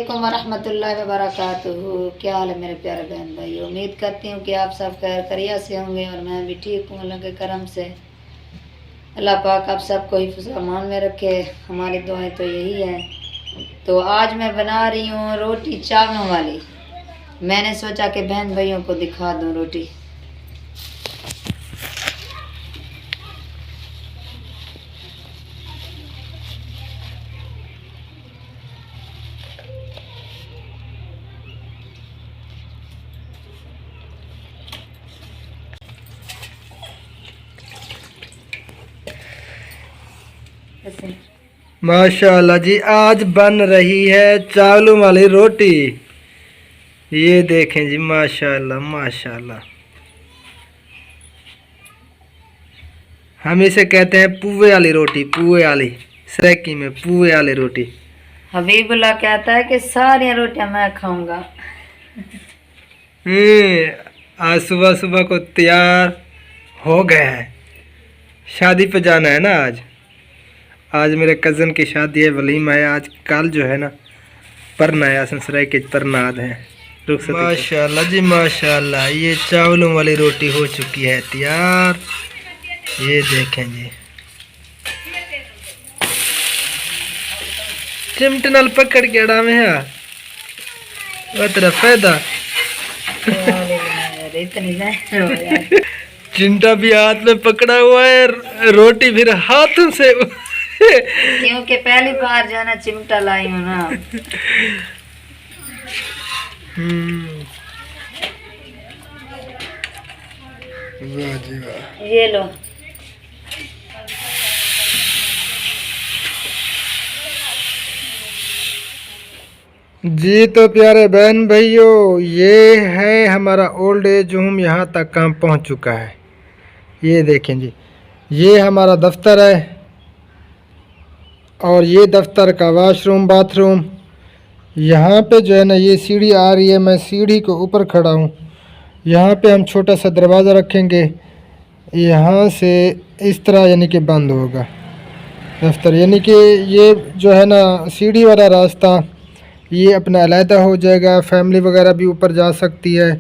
अस्सलामुअलैकुम वरहमतुल्लाहि वबरकातुहू। क्या हाल है मेरे प्यारे बहन भाई। उम्मीद करती हूँ कि आप सब खैर खैरियत से होंगे और मैं भी ठीक हूँ अल्लाह के करम से। अल्लाह पाक आप सबको हिफ्ज़ अमान में रखे, हमारी दुआएं तो यही है। तो आज मैं बना रही हूँ रोटी चावलों वाली। मैंने सोचा कि बहन भाइयों को दिखा दूँ रोटी। माशाल्लाह जी, आज बन रही है चावलों वाली रोटी। ये देखें जी, माशाल्लाह माशाल्लाह। हम इसे कहते हैं पुए वाली रोटी, पुए वाली, सरेकी में पुए वाली रोटी। हबीबुल्लाह कहता है कि सारी रोटियां मैं खाऊंगा। आज सुबह सुबह को तैयार हो गए हैं। शादी पे जाना है ना आज मेरे कज़न की शादी है, वलीमा है आज। कल जो है ना परना है, असंसराय के परनाद है। माशाल्लाह जी माशाल्लाह, ये चावलों वाली रोटी हो चुकी है तैयार। ये देखें जी, चिमटे नाल पकड़ के अड़ा में है वो तेरा फायदा। चिमटा भी हाथ में पकड़ा हुआ है, रोटी फिर हाथों से। क्योंकि पहली बार जो है ना चिमटा लाई हूँ ना। वाह जी वाह। ये लो। जी तो प्यारे बहन भाइयों, ये है हमारा ओल्ड एज होम। यहाँ तक काम पहुँच चुका है। ये देखें जी, ये हमारा दफ्तर है और ये दफ्तर का वॉशरूम बाथरूम। यहाँ पे जो है ना ये सीढ़ी आ रही है, मैं सीढ़ी के ऊपर खड़ा हूँ। यहाँ पे हम छोटा सा दरवाज़ा रखेंगे, यहाँ से इस तरह यानी कि बंद होगा दफ्तर। यानी कि ये जो है ना सीढ़ी वाला रास्ता ये अपना अलहदा हो जाएगा। फैमिली वगैरह भी ऊपर जा सकती है,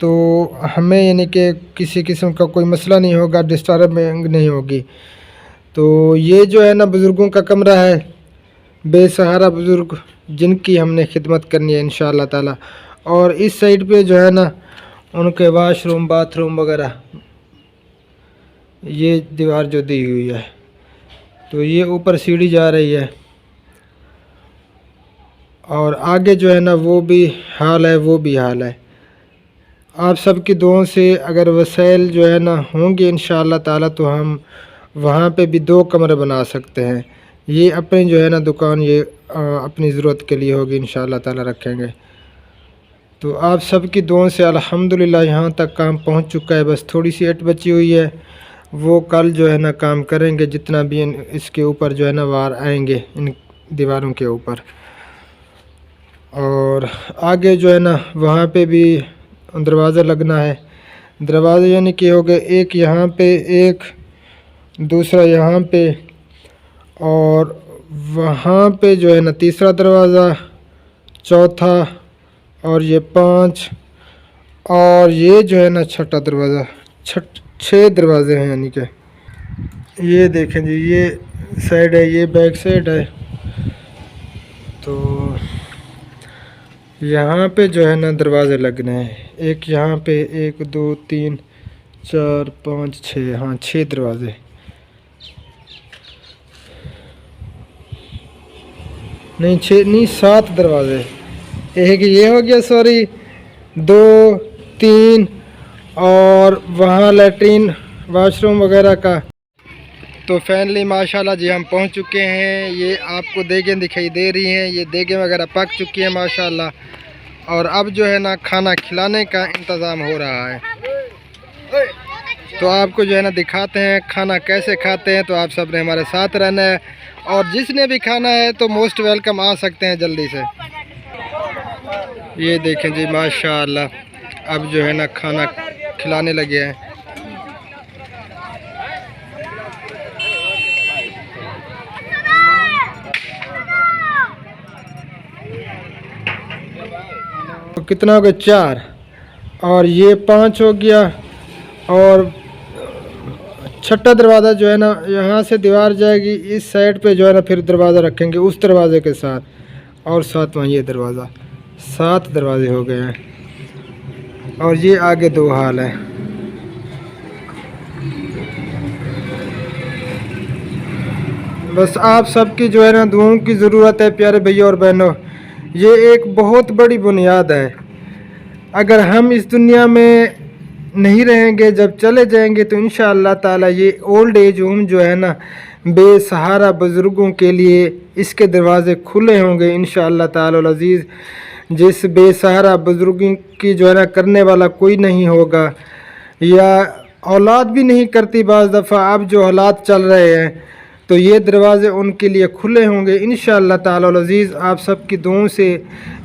तो हमें यानी कि किसी किस्म का कोई मसला नहीं होगा, डिस्टर्बिंग नहीं होगी। तो ये जो है ना बुज़ुर्गों का कमरा है, बेसहारा बुज़ुर्ग जिनकी हमने खिदमत करनी है इंशाअल्लाह ताला। और इस साइड पे जो है ना उनके वाशरूम बाथरूम वगैरह, ये दीवार जो दी हुई है। तो ये ऊपर सीढ़ी जा रही है और आगे जो है ना वो भी हाल है, वो भी हाल है। आप सबकी दुआओं से अगर वसाइल जो है ना होंगे इंशाअल्लाह ताला, तो हम वहाँ पे भी 2 कमरे बना सकते हैं। ये अपनी जो है ना दुकान ये अपनी ज़रूरत के लिए होगी इंशाअल्लाह ताला रखेंगे। तो आप सबकी दुआओं से अल्हम्दुलिल्लाह यहाँ तक काम पहुँच चुका है। बस थोड़ी सी ईंट बची हुई है, वो कल जो है ना काम करेंगे। जितना भी इसके ऊपर जो है ना वार आएंगे इन दीवारों के ऊपर। और आगे जो है ना वहाँ पे भी दरवाज़ा लगना है। दरवाज़े यानी कि हो गए एक यहाँ पे, एक दूसरा यहाँ पे, और वहाँ पे जो है ना तीसरा दरवाज़ा, चौथा, और ये 5, और ये जो है ना छठा दरवाज़ा। 6 दरवाज़े हैं यानी कि। ये देखें जी, ये साइड है, ये बैक साइड है। तो यहाँ पे जो है ना दरवाज़े लगने हैं। एक यहाँ पे, 1 2 3 4 5 6, हाँ 6 दरवाज़े। नहीं 6 नहीं 7 दरवाज़े। एक ये हो गया, सॉरी 2 3, और वहाँ लैट्रीन वाशरूम वगैरह का। तो फाइनली माशाल्लाह जी हम पहुँच चुके हैं। ये आपको देगें दिखाई दे रही हैं, ये देगें वगैरह पक चुकी हैं माशाल्लाह। और अब जो है ना खाना खिलाने का इंतज़ाम हो रहा है। तो आपको जो है ना दिखाते हैं खाना कैसे खाते हैं। तो आप सब ने हमारे साथ रहना है, और जिसने भी खाना है तो मोस्ट वेलकम आ सकते हैं जल्दी से। ये देखें जी माशाल्लाह, अब जो है ना खाना खिलाने लगे हैं। तो कितना हो गया 4, और ये 5 हो गया। और छठा दरवाज़ा जो है ना, यहाँ से दीवार जाएगी इस साइड पे जो है ना, फिर दरवाज़ा रखेंगे उस दरवाजे के साथ, और 7वां ये दरवाज़ा। 7 दरवाजे हो गए हैं, और ये आगे 2 हाल है। बस आप सबकी जो है ना दुआओं की ज़रूरत है प्यारे भैया और बहनों। ये एक बहुत बड़ी बुनियाद है। अगर हम इस दुनिया में नहीं रहेंगे, जब चले जाएंगे, तो इंशाअल्लाह ताला ये ओल्ड एज होम जो है ना, बेसहारा बुज़ुर्गों के लिए इसके दरवाज़े खुले होंगे इंशाअल्लाह ताला अज़ीज़। जिस बेसहारा बुज़ुर्गों की जो है ना करने वाला कोई नहीं होगा, या औलाद भी नहीं करती बाज़ दफ़ा, अब जो हालात चल रहे हैं, तो ये दरवाज़े उनके लिए खुले होंगे इंशाअल्लाह ताला अज़ीज़। आप सबकी दुआओं से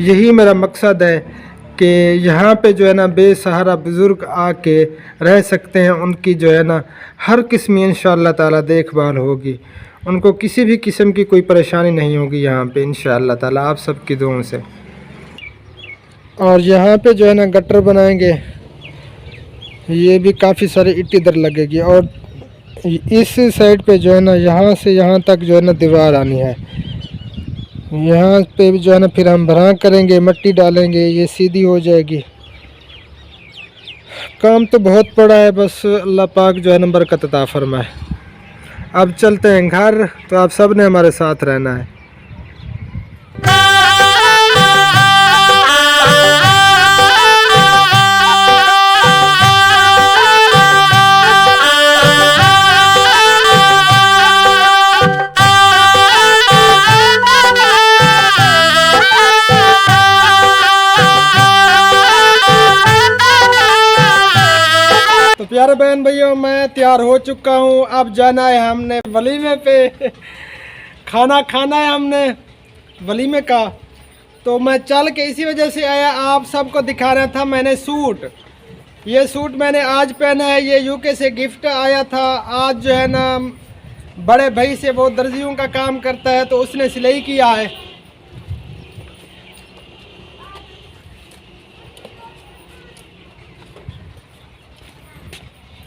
यही मेरा मकसद है कि यहाँ पे जो है ना बेसहारा बुज़ुर्ग आके रह सकते हैं। उनकी जो है ना हर किस्म इंशाअल्लाह ताला देखभाल होगी, उनको किसी भी किस्म की कोई परेशानी नहीं होगी यहाँ पे इंशाअल्लाह ताला, आप सबकी दुआओं से। और यहाँ पे जो है ना गटर बनाएंगे, ये भी काफ़ी सारी ईंट इधर लगेगी, और इस साइड पे जो है ना यहाँ से यहाँ तक जो है ना दीवार आनी है। यहाँ पे भी जो है ना फिर हम भरा करेंगे, मट्टी डालेंगे, ये सीधी हो जाएगी। काम तो बहुत पड़ा है, बस अल्लाह पाक जो है ना बरकत अता फरमाए। अब चलते हैं घर, तो आप सब ने हमारे साथ रहना है। तो प्यारे बहन भैया, मैं तैयार हो चुका हूँ। अब जाना है हमने वलीमे पे, खाना खाना है हमने वलीमे का। तो मैं चल के इसी वजह से आया, आप सबको दिखाना था। मैंने सूट, ये सूट मैंने आज पहना है, ये यूके से गिफ्ट आया था। आज जो है ना बड़े भाई से, वो दर्जियों का काम करता है, तो उसने सिलाई किया है।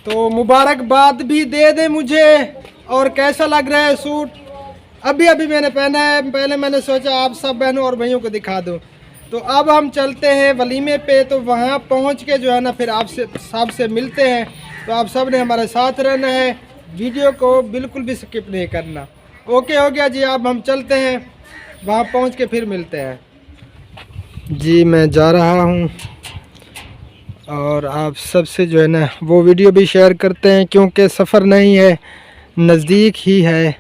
तो मुबारकबाद भी दे दे मुझे। और कैसा लग रहा है सूट? अभी अभी मैंने पहना है, पहले मैंने सोचा आप सब बहनों और भाइयों को दिखा दूं। तो अब हम चलते हैं वलीमे पे, तो वहाँ पहुँच के जो है ना फिर आपसे सबसे मिलते हैं। तो आप सब ने हमारे साथ रहना है, वीडियो को बिल्कुल भी स्किप नहीं करना। ओके हो गया जी, अब हम चलते हैं, वहाँ पहुँच के फिर मिलते हैं जी। मैं जा रहा हूँ, और आप सबसे जो है ना वो वीडियो भी शेयर करते हैं, क्योंकि सफ़र नहीं है, नज़दीक ही है।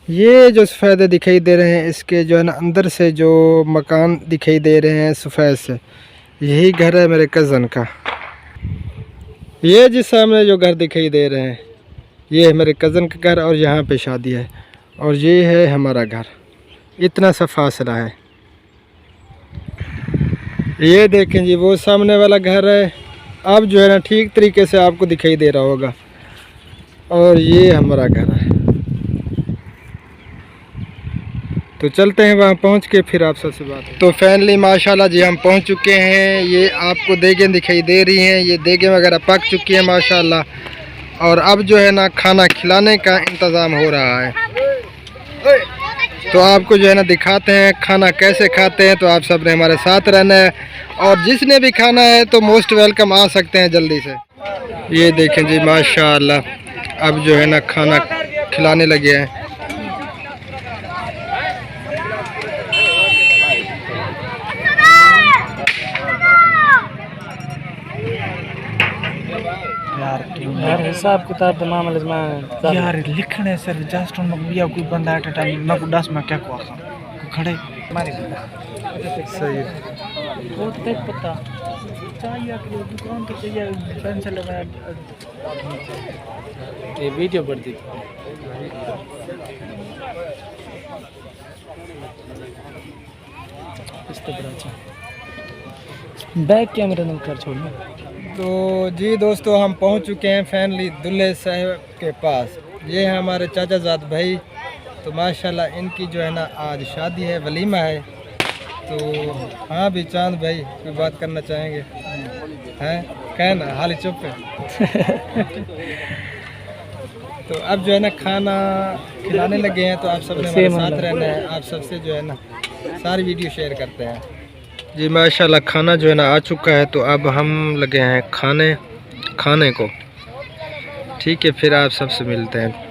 ये जो सफ़ेदे दिखाई दे रहे हैं, इसके जो है ना अंदर से जो मकान दिखाई दे रहे हैं सफ़ेद से, यही घर है मेरे कज़न का। ये जिस सामने जो घर दिखाई दे रहे हैं, ये है मेरे कज़न का घर, और यहाँ पे शादी है, और ये है हमारा घर। इतना सा फासला है। ये देखें जी, वो सामने वाला घर है, अब जो है ना ठीक तरीके से आपको दिखाई दे रहा होगा, और ये हमारा घर है। तो चलते हैं वहाँ पहुँच के फिर आप सबसे बात है। तो फाइनली माशाल्लाह जी हम पहुँच चुके हैं। ये आपको देगें दिखाई दे रही हैं, ये देगें वगैरह पक चुकी हैं माशाल्लाह। और अब जो है ना खाना खिलाने का इंतज़ाम हो रहा है, तो आपको जो है ना दिखाते हैं खाना कैसे खाते हैं। तो आप सब ने हमारे साथ रहना है, और जिसने भी खाना है तो मोस्ट वेलकम आ सकते हैं जल्दी से। ये देखें जी माशाल्लाह, अब जो है ना खाना खिलाने लगे हैं। यार हिसाब किताब मामले में यार लिखने सर जस्ट उन भैया कोई बंदा एट टाइम ना को 10 में क्या को खड़े मारे सही है। वो तो पता चाहिए कि दुकान तो चाहिए पेंसिल लगाया ये वीडियो पर दी इस तरह अच्छा बैक कैमरा नहीं कर छोड़ना। तो जी दोस्तों, हम पहुंच चुके हैं फाइनली दूल्हे साहब के पास। ये है हमारे चाचा जात भाई। तो माशाल्लाह इनकी जो है ना आज शादी है, वलीमा है। तो हाँ भी चांद भाई कोई बात करना चाहेंगे हैं? कहे ना हाल चुप है। तो अब जो है ना खाना खिलाने लगे हैं, तो आप सबने हमारे साथ रहना है। आप सबसे जो है ना सारी वीडियो शेयर करते हैं जी। माशाल्लाह खाना जो है ना आ चुका है, तो अब हम लगे हैं खाने को। ठीक है, फिर आप सबसे मिलते हैं।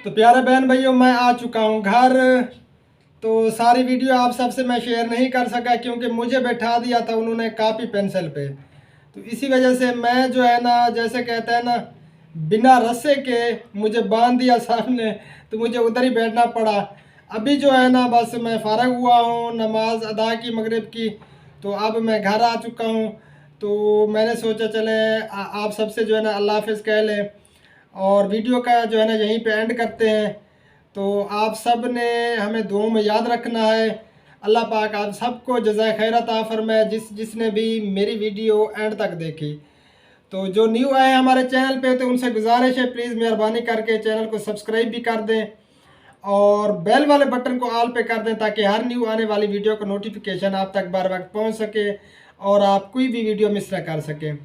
तो प्यारे बहन भाइयों, मैं आ चुका हूँ घर। तो सारी वीडियो आप सबसे मैं शेयर नहीं कर सका क्योंकि मुझे बैठा दिया था उन्होंने कापी पेंसिल पे। तो इसी वजह से मैं जो है ना, जैसे कहते हैं ना, बिना रस्से के मुझे बांध दिया सामने, तो मुझे उधर ही बैठना पड़ा। अभी जो है ना बस मैं फ़ारग हुआ हूँ, नमाज अदा की मगरिब की, तो अब मैं घर आ चुका हूँ। तो मैंने सोचा चले आप सबसे जो है ना अल्लाह हाफ़िज़ कह लें और वीडियो का जो है ना यहीं पे एंड करते हैं। तो आप सब ने हमें दुआ में याद रखना है। अल्लाह पाक आप सबको जज़ाए खैर अता फरमाए जिसने भी मेरी वीडियो एंड तक देखी। तो जो न्यू आए हमारे चैनल पे, तो उनसे गुजारिश है प्लीज़ मेहरबानी करके चैनल को सब्सक्राइब भी कर दें और बेल वाले बटन को ऑल पे कर दें, ताकि हर न्यू आने वाली वीडियो का नोटिफिकेशन आप तक बार वक्त पहुँच सके और आप कोई भी वीडियो मिस ना कर सकें।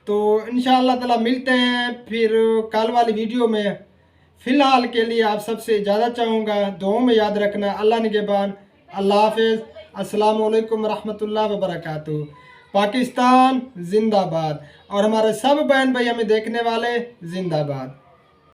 तो इंशाअल्लाह ताला मिलते हैं फिर कल वाली वीडियो में। फ़िलहाल के लिए आप सबसे इजाज़त चाहूँगा। दुआ में याद रखना। अल्लाह निगहबान। अल्लाह हाफ़िज़। अस्सलामु अलैकुम रहमतुल्लाहि व बरकातुहू। पाकिस्तान जिंदाबाद और हमारे सब बहन भाई हमें देखने वाले जिंदाबाद।